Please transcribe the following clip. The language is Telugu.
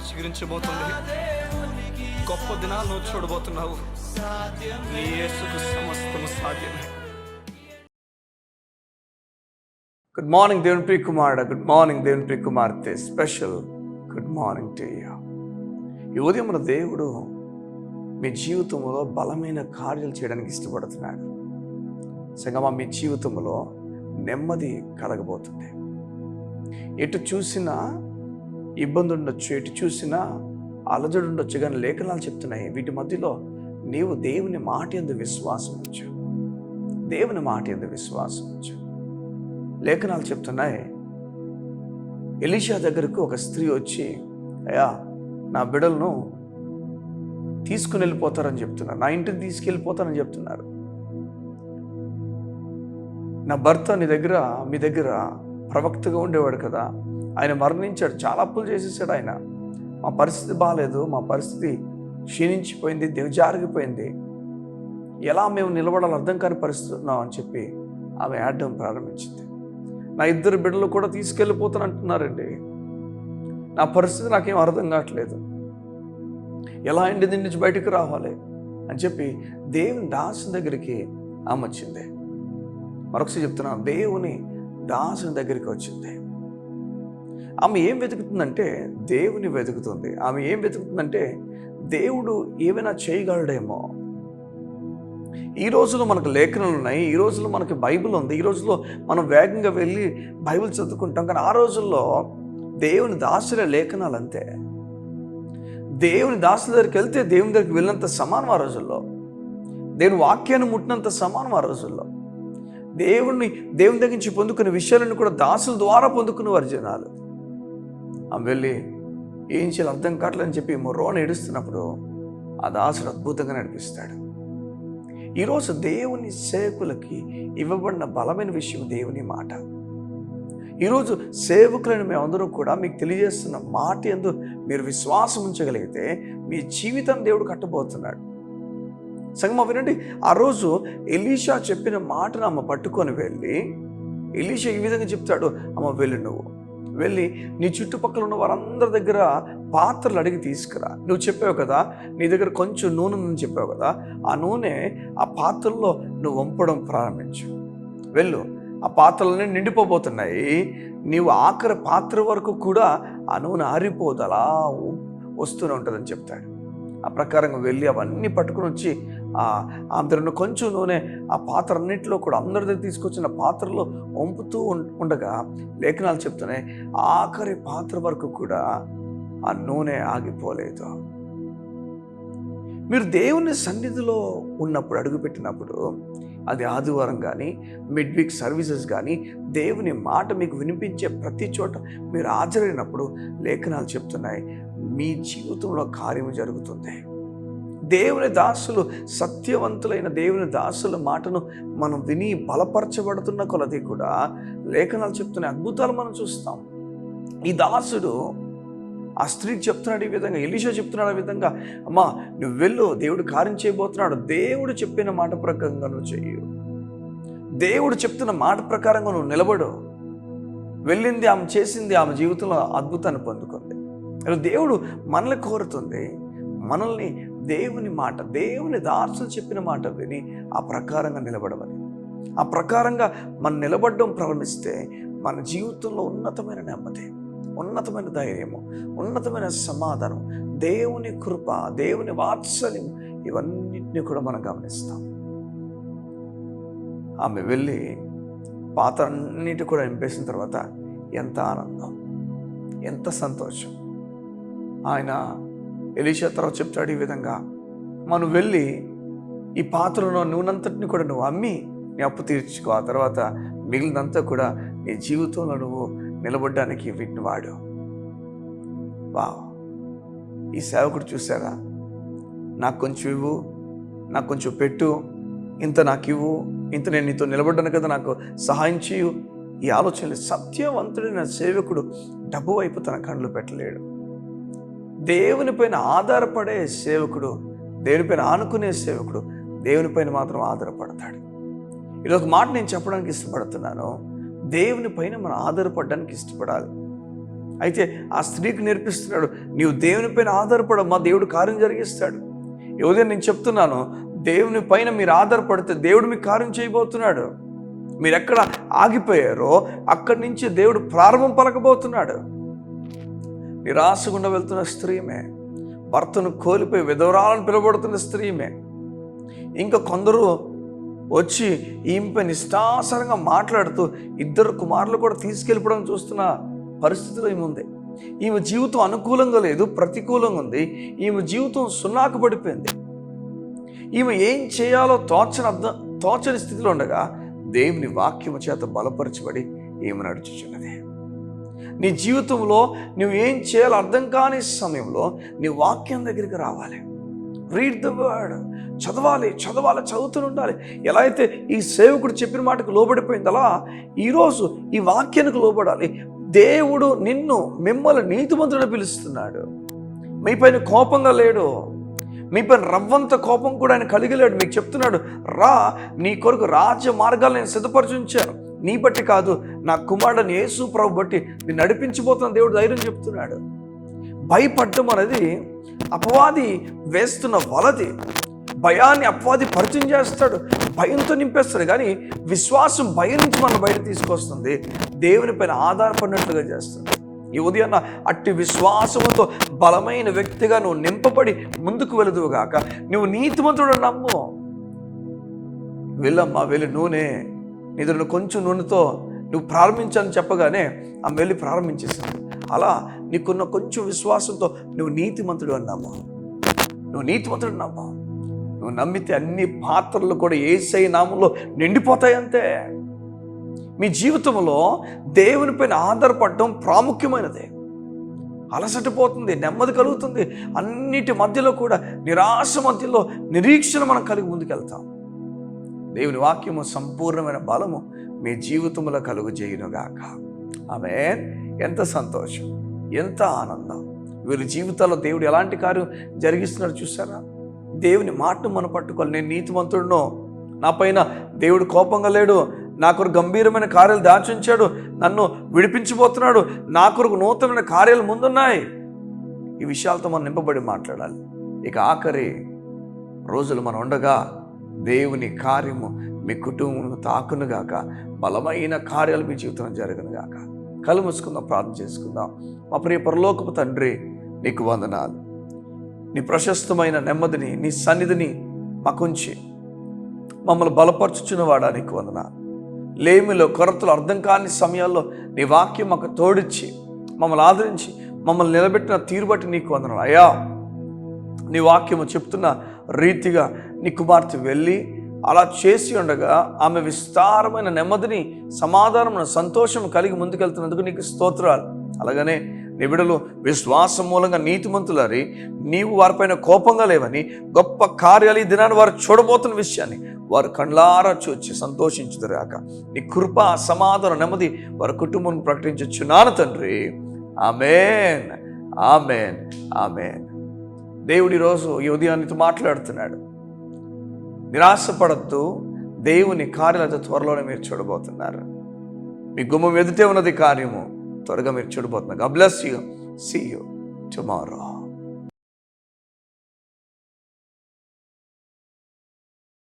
చిగురించబోతుంది. గొప్ప దినాలు నువ్వు చూడబోతున్నావు. నీ యేసుకు సమస్తము సాధ్యమే. గుడ్ మార్నింగ్ దేవుని ప్రియ కుమారుడు, గుడ్ మార్నింగ్ దేవుని ప్రియ కుమార్తె. Special good morning to you. ఈ ఉదయం దేవుడు మీ జీవితంలో బలమైన కార్యాలు చేయడానికి ఇష్టపడుతున్నాడు. సంగమా, మీ జీవితంలో నెమ్మది కలగబోతుంది. ఎటు చూసినా ఇబ్బంది ఉండొచ్చు, ఎటు చూసినా అలజడి ఉండొచ్చు, కానీ లేఖనాలు చెప్తున్నాయి వీటి మధ్యలో నీవు దేవుని మాట యందు విశ్వాసం ఉంచు. దేవుని మాట యందు విశ్వాసం ఉంచు. లేఖనాలు చెప్తున్నాయి, ఎలీషా దగ్గరకు ఒక స్త్రీ వచ్చి, అయ్యా నా బిడ్డలను తీసుకుని వెళ్ళిపోతారని చెప్తున్నారు, నా ఇంటిని తీసుకెళ్ళిపోతారని చెప్తున్నారు. నా భర్త మీ దగ్గర ప్రవక్తగా ఉండేవాడు కదా, ఆయన మరణించాడు, చాలా అప్పులు చేసేసాడు ఆయన. మా పరిస్థితి బాగాలేదు, మా పరిస్థితి క్షీణించిపోయింది, దిగజారిగిపోయింది, ఎలా మేము నిలబడాలో అర్థం కాని పరిస్థితి ఉన్నాం అని చెప్పి ఆమె ఆడడం ప్రారంభించింది. నా 2 బిడ్డలు కూడా తీసుకెళ్ళిపోతానంటున్నారండి, నా పరిస్థితి నాకేం అర్థం కావట్లేదు, ఎలా ఇంటి దీని నుంచి బయటకు రావాలి అని చెప్పి దేవుని దాసుని దగ్గరికి ఆమె వచ్చింది. మరొకసారి చెప్తున్నా, దేవుని దాసుని దగ్గరికి వచ్చింది. ఆమె ఏం వెతుకుతుందంటే దేవుని వెతుకుతుంది. ఆమె ఏం వెతుకుతుందంటే దేవుడు ఏమైనా చేయగలడేమో. ఈ రోజులో మనకు లేఖనాలు ఉన్నాయి, ఈ రోజుల్లో మనకి బైబిల్ ఉంది, ఈ రోజుల్లో మనం వేగంగా వెళ్ళి బైబిల్ చదువుకుంటాం. కానీ ఆ రోజుల్లో దేవుని దాసుల లేఖనాలు అంతే. దేవుని దాసుల దగ్గరికి వెళ్తే దేవుని దగ్గరికి వెళ్ళినంత సమానం ఆ రోజుల్లో, దేవుని వాక్యాన్ని ముట్టినంత సమానం ఆ రోజుల్లో. దేవుని దగ్గర నుంచి పొందుకునే విషయాలను కూడా దాసుల ద్వారా పొందుకునేవారు జనాలు. ఆమె వెళ్ళి ఏం చేయాలి అర్థం కావట్లేదని చెప్పి మొర్రోని ఏడుస్తున్నప్పుడు ఆ దాసుడు అద్భుతంగా నడిపిస్తాడు. ఈరోజు దేవుని సేవకులకి ఇవ్వబడిన బలమైన విషయం దేవుని మాట. ఈరోజు సేవకులను మేమందరూ కూడా మీకు తెలియజేస్తున్న మాట యందు మీరు విశ్వాసం ఉంచగలిగితే మీ జీవితం దేవుడు కట్టబోతున్నాడు. సంగమా వినండి, ఆ రోజు ఎలీషా చెప్పిన మాటను అమ్మ పట్టుకొని వెళ్ళి, ఎలీషా ఈ విధంగా చెప్తాడు, అమ్మ వెళ్ళి నువ్వు వెళ్ళి నీ చుట్టుపక్కల ఉన్న వారందరి దగ్గర పాత్రలు అడిగి తీసుకురా. నువ్వు చెప్పావు కదా నీ దగ్గర కొంచెం నూనె ఉందని చెప్పావు కదా, ఆ నూనె ఆ పాత్రల్లో నువ్వు వంపడం ప్రారంభించు. వెళ్ళు, ఆ పాత్రలన్నీ నిండిపోబోతున్నాయి, నీవు ఆఖరి పాత్ర వరకు కూడా ఆ నూనె ఆరిపోదు, అలా వస్తూనే ఉంటుందని చెప్తాడు. ఆ ప్రకారంగా వెళ్ళి అవన్నీ పట్టుకుని వచ్చి అందరిని కొంచెం నూనె ఆ పాత్ర అన్నింటిలో కూడా అందరి దగ్గర తీసుకొచ్చిన పాత్రలో వంపుతూ ఉండగా లేఖనాలు చెప్తున్నాయి ఆఖరి పాత్ర వరకు కూడా ఆ నూనె ఆగిపోలేదు. మీరు దేవుని సన్నిధిలో ఉన్నప్పుడు, అడుగుపెట్టినప్పుడు, అది ఆదివారం కానీ మిడ్ వీక్ సర్వీసెస్ కానీ దేవుని మాట మీకు వినిపించే ప్రతి చోట మీరు హాజరైనప్పుడు లేఖనాలు చెప్తున్నాయి మీ జీవితంలో కార్యము జరుగుతుంది. దేవుని దాసులు, సత్యవంతులైన దేవుని దాసుల మాటను మనం విని బలపరచబడుతున్న కొలది కూడా లేఖనాలు చెప్తున్న అద్భుతాలు మనం చూస్తాం. ఈ దాసుడు ఆ స్త్రీకి చెప్తున్నాడు ఈ విధంగా, ఎలీషా చెప్తున్నాడు ఆ విధంగా, అమ్మా నువ్వు వెళ్ళు, దేవుడు కార్యం చేయబోతున్నాడు, దేవుడు చెప్పిన మాట ప్రకారంగా నువ్వు చెయ్యు, దేవుడు చెప్తున్న మాట ప్రకారంగా నువ్వు నిలబడు. వెళ్ళింది ఆమె, చేసింది, ఆమె జీవితంలో అద్భుతాన్ని పొందుకుంది. దేవుడు మనల్ని కోరుతుంది, మనల్ని దేవుని మాట, దేవుని దాసులు చెప్పిన మాట విని ఆ ప్రకారంగా నిలబడమని. ఆ ప్రకారంగా మనం నిలబడడం ప్రారంభిస్తే మన జీవితంలో ఉన్నతమైన నెమ్మది, ఉన్నతమైన ధైర్యము, ఉన్నతమైన సమాధానం, దేవుని కృప, దేవుని వాత్సల్యం, ఇవన్నిటిని కూడా మనం గమనిస్తాం. ఆమె వెళ్ళి పాత్ర అన్నిటి కూడా నింపేసిన తర్వాత ఎంత ఆనందం, ఎంత సంతోషం. ఆయన ఎలీషా తర్వాత చెప్తాడు ఈ విధంగా, మనం వెళ్ళి ఈ పాత్రలో నూనెంతటిని కూడా నువ్వు అమ్మి నీ అప్పు తీర్చుకో, ఆ తర్వాత మిగిలినంతా కూడా నీ జీవితంలో నువ్వు నిలబడడానికి వీటిని వాడు. వావ్, ఈ సేవకుడు చూసారా, నాకు కొంచెం ఇవ్వు, నాకు కొంచెం పెట్టు, ఇంత నాకు ఇవ్వు, ఇంత నేను నీతో నిలబడ్డాను కదా, నాకు సహాయం చేయు. ఈ ఆలోచనలు. సత్యవంతుడైన సేవకుడు డబ్బు వైపు తన కళ్ళు పెట్టలేడు. దేవునిపైన ఆధారపడే సేవకుడు, దేవునిపైన ఆనుకునే సేవకుడు దేవునిపైన మాత్రం ఆధారపడతాడు. ఈరోజు మాట నేను చెప్పడానికి ఇష్టపడుతున్నాను, దేవునిపైన మనం ఆధారపడడానికి ఇష్టపడాలి. అయితే ఆ స్త్రీకి నేర్పిస్తున్నాడు, నీవు దేవునిపైన ఆధారపడమ్మా, దేవుడు కార్యం జరిగిస్తాడు. ఈ ఉదయం నేను చెప్తున్నాను, దేవుని పైన మీరు ఆధారపడితే దేవుడు మీకు కార్యం చేయబోతున్నాడు. మీరు ఎక్కడ ఆగిపోయారో అక్కడి నుంచి దేవుడు ప్రారంభం పలకబోతున్నాడు. నిరాశగుండా వెళ్తున్న స్త్రీమే, భర్తను కోల్పోయి విధవరాలను పిలువబడుతున్న స్త్రీమే. ఇంకా కొందరు వచ్చి ఈమెపై నిష్ఠాసరంగా మాట్లాడుతూ 2 కుమారులు కూడా తీసుకెళ్ళిపోవడం చూస్తున్న పరిస్థితిలో ఈమె ఉంది. ఈమె జీవితం అనుకూలంగా లేదు, ప్రతికూలంగా ఉంది. ఈమె జీవితం సున్నాకు పడిపోయింది. ఈమె ఏం చేయాలో తోచని స్థితిలో ఉండగా దేవుని వాక్యము చేత బలపరచబడి ఈమె నడుచుచున్నది. నీ జీవితంలో నువ్వు ఏం చేయాలో అర్థం కాని సమయంలో నీ వాక్యం దగ్గరికి రావాలి. రీడ్ ద వర్డ్, చదవాలి, చదువుతూ ఉండాలి. ఎలా అయితే ఈ సేవకుడు చెప్పిన మాటకు లోబడిపోయింది, అలా ఈరోజు ఈ వాక్యానికి లోబడాలి. దేవుడు మిమ్మల్ని నీతిమంతుడని పిలుస్తున్నాడు. మీ పైన కోపంగా లేడు, మీ పైన రవ్వంత కోపం కూడా ఆయన కలిగలేడు. మీకు చెప్తున్నాడు, రా, నీ కొరకు రాజ్య మార్గాలు నేను సిద్ధపరచుంచాను. నీ బట్టి కాదు, నా కుమారుడిని యేసు ప్రభు బట్టి నేను నడిపించిపోతున్న దేవుడు ధైర్యం చెప్తున్నాడు. భయపడటం అనేది అపవాది వేస్తున్న వలది. భయాన్ని అపవాది పరిచయం చేస్తాడు, భయంతో నింపేస్తాడు. కానీ విశ్వాసం భయం నుంచి మనం బయట తీసుకొస్తుంది, దేవుని పైన ఆధారపడినట్లుగా చేస్తుంది. ఈ ఉదయాన్న అట్టి విశ్వాసంతో బలమైన వ్యక్తిగా నువ్వు నింపబడి ముందుకు వెళుదువుగాక. నువ్వు నీతిమంతుడు నమ్ము. వెళ్ళమ్మా, వెళ్ళి నూనె నిద్రను కొంచెం నూనెతో నువ్వు ప్రారంభించాలని చెప్పగానే ఆమె వెళ్ళి ప్రారంభించేసింది. అలా నీకున్న కొంచెం విశ్వాసంతో నువ్వు నీతిమంతుడు అన్నాము. నువ్వు నమ్మితే అన్ని పాత్రలు కూడా యేసయ్య నామంలో నిండిపోతాయంతే. మీ జీవితంలో దేవుని పైన ఆధారపడడం ప్రాముఖ్యమైనది. అలసట పోతుంది, నెమ్మది కలుగుతుంది. అన్నిటి మధ్యలో కూడా నిరాశ మధ్యలో నిరీక్షణ మనం కలిగి ముందుకెళ్తాం. దేవుని వాక్యము సంపూర్ణమైన బలము మీ జీవితంలో కలుగు చేయునుగాక. ఆమేన్. ఎంత సంతోషం, ఎంత ఆనందం. వీరి జీవితాల్లో దేవుడు ఎలాంటి కార్యం జరిగిస్తున్నాడు చూసారా? దేవుని మాటను మనం పట్టుకోవాలి. నేను నీతిమంతుడునో, నా పైన దేవుడు కోపంగా లేడు, నా కొరకు గంభీరమైన కార్యాలు దాచుంచాడు, నన్ను విడిపించబోతున్నాడు, నా కొరకు నూతనమైన కార్యాలు ముందున్నాయి. ఈ విషయాలతో మనం నింపబడి మాట్లాడాలి. ఇక ఆఖరి రోజులు మనం ఉండగా దేవుని కార్యము మీ కుటుంబం తాకునుగాక, బలమైన కార్యాలు మీ జీవితంలో జరగనుగాక. కళ్ళు మూసుకుందాం, ప్రార్థన చేసుకుందాం. మా ప్రియ పరలోకపు తండ్రి, నీకు వందనాలు. నీ ప్రశస్తమైన నెమ్మదిని, నీ సన్నిధిని మాకుంచి మమ్మల్ని బలపరచుచున్నవాడా నీకు వందనాలు. లేమిలో, కొరతలు, అర్థం కాని సమయాల్లో నీ వాక్యం మాకు తోడిచ్చి మమ్మల్ని ఆదరించి మమ్మల్ని నిలబెట్టిన తీరు బట్టి నీకు వందనాలు. అయ్యా, నీ వాక్యము చెప్తున్న రీతిగా నీ కుమార్తె వెళ్ళి అలా చేసి ఉండగా ఆమె విస్తారమైన నెమ్మదిని, సమాధానమును, సంతోషం కలిగి ముందుకెళ్తున్నందుకు నీకు స్తోత్రాలు. అలాగనే నీ బిడ్డలు విశ్వాసం మూలంగా నీతిమంతులారి, నీవు వారిపైన కోపంగా లేవని, గొప్ప కార్యాలు ఈ దినాన్ని వారు చూడబోతున్న విషయాన్ని వారు కళ్ళారా చూచి సంతోషించుదురాక. నీ కృప, సమాధానం, నెమ్మది వారి కుటుంబం ప్రకటించుచున్నాను తండ్రి. ఆమేన్, ఆమేన్, ఆమేన్. దేవుడి రోజు ఈ ఉదయాన్నితో మాట్లాడుతున్నాడు. నిరాశపడద్దు, దేవుని కార్యాలతో త్వరలోనే మీరు చూడబోతున్నారు. మీ గుమ్మం ఎదుటే ఉన్నది కార్యము, త్వరగా మీరు చూడబోతున్నారు. God bless you. See you tomorrow.